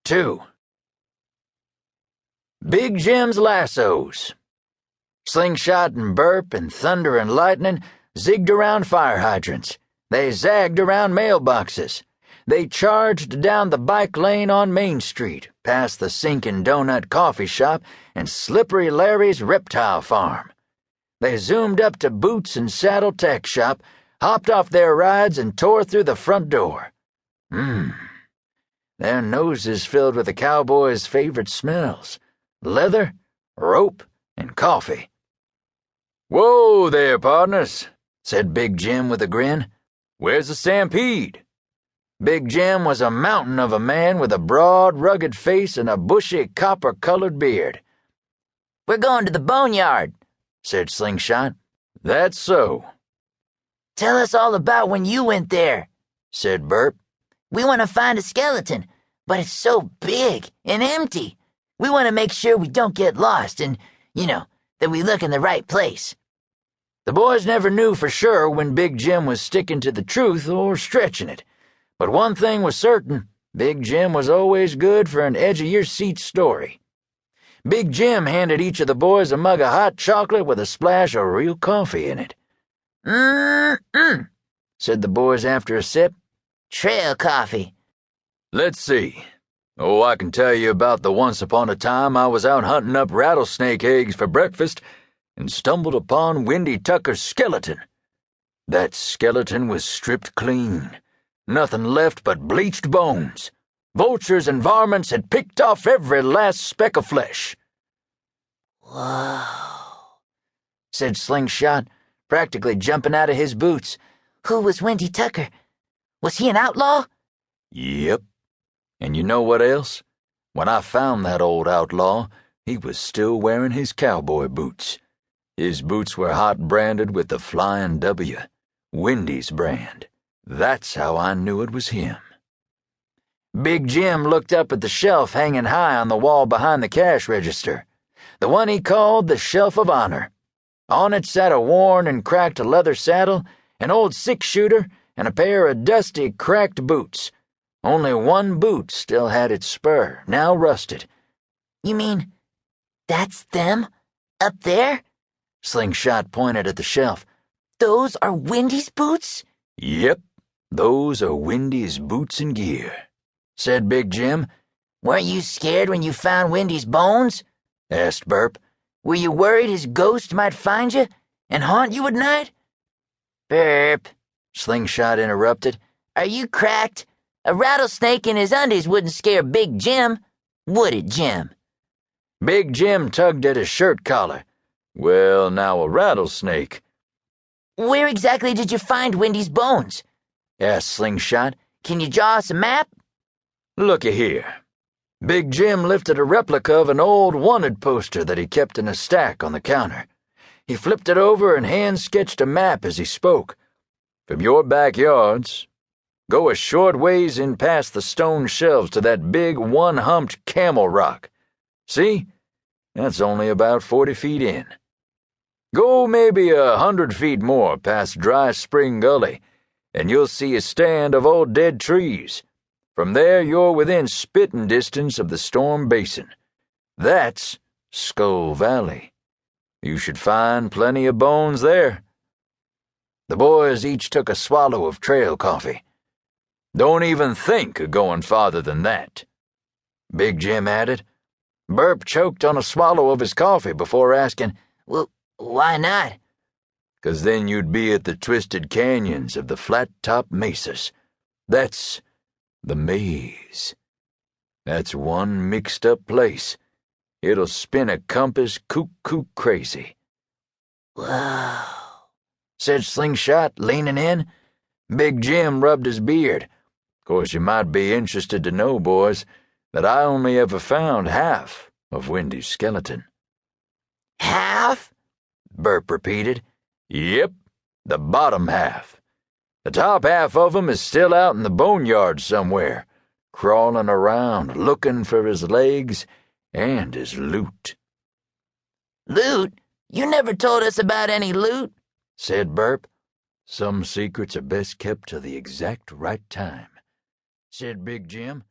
2. Big Jim's lassos. Slingshot and Burp and Thunder and Lightning zigged around fire hydrants. They zagged around mailboxes. They charged down the bike lane on Main Street, past the Sinkin' Donut coffee shop and Slippery Larry's reptile farm. They zoomed up to Boots and Saddle Tech Shop, hopped off their rides and tore through the front door. Their noses filled with the cowboys' favorite smells: leather, rope, and coffee. "Whoa there, partners," said Big Jim with a grin. "Where's the stampede?" Big Jim was a mountain of a man with a broad, rugged face and a bushy, copper-colored beard. "We're going to the boneyard," said Slingshot. "That's so." "Tell us all about when you went there," said Burp. "We want to find a skeleton, but it's so big and empty. We want to make sure we don't get lost and, that we look in the right place." The boys never knew for sure when Big Jim was sticking to the truth or stretching it. But one thing was certain: Big Jim was always good for an edge-of-your-seat story. Big Jim handed each of the boys a mug of hot chocolate with a splash of real coffee in it. Said the boys after a sip. "Trail coffee." "Let's see. Oh, I can tell you about the once upon a time I was out hunting up rattlesnake eggs for breakfast and stumbled upon Windy Tucker's skeleton. That skeleton was stripped clean. Nothing left but bleached bones. Vultures and varmints had picked off every last speck of flesh." "Whoa," said Slingshot, practically jumping out of his boots. "Who was Windy Tucker? Was he an outlaw?" "Yep. And you know what else? When I found that old outlaw, he was still wearing his cowboy boots. His boots were hot branded with the Flying W, Windy's brand. That's how I knew it was him." Big Jim looked up at the shelf hanging high on the wall behind the cash register, the one he called the Shelf of Honor. On it sat a worn and cracked leather saddle, an old six-shooter, and a pair of dusty, cracked boots. Only one boot still had its spur, now rusted. "You mean that's them? Up there?" Slingshot pointed at the shelf. "Those are Windy's boots?" "Yep, those are Windy's boots and gear," said Big Jim. "Weren't you scared when you found Windy's bones?" asked Burp. "Were you worried his ghost might find you and haunt you at night?" "Burp," Slingshot interrupted. "Are you cracked? A rattlesnake in his undies wouldn't scare Big Jim, would it, Jim?" Big Jim tugged at his shirt collar. "Well, now, a rattlesnake—" "Where exactly did you find Windy's bones?" asked Slingshot. "Can you draw us a map?" "Looky here." Big Jim lifted a replica of an old wanted poster that he kept in a stack on the counter. He flipped it over and hand-sketched a map as he spoke. "From your backyards, go a short ways in past the stone shelves to that big one-humped camel rock. See? That's only about 40 feet in. Go maybe 100 feet more past Dry Spring Gully, and you'll see a stand of old dead trees. From there you're within spitting distance of the Storm Basin. That's Skull Valley. You should find plenty of bones there." The boys each took a swallow of trail coffee. "Don't even think of going farther than that," Big Jim added. Burp choked on a swallow of his coffee before asking, "Well, why not?" "'Cause then you'd be at the twisted canyons of the flat-top mesas. That's the maze. That's one mixed-up place. It'll spin a compass cuckoo crazy." "Whoa," said Slingshot, leaning in. Big Jim rubbed his beard. "Course you might be interested to know, boys, that I only ever found half of Windy's skeleton." "Half?" Burp repeated. "Yep, the bottom half. The top half of him is still out in the boneyard somewhere, crawling around looking for his legs and his loot." "Loot? You never told us about any loot," said Burp. "Some secrets are best kept till the exact right time," said Big Jim.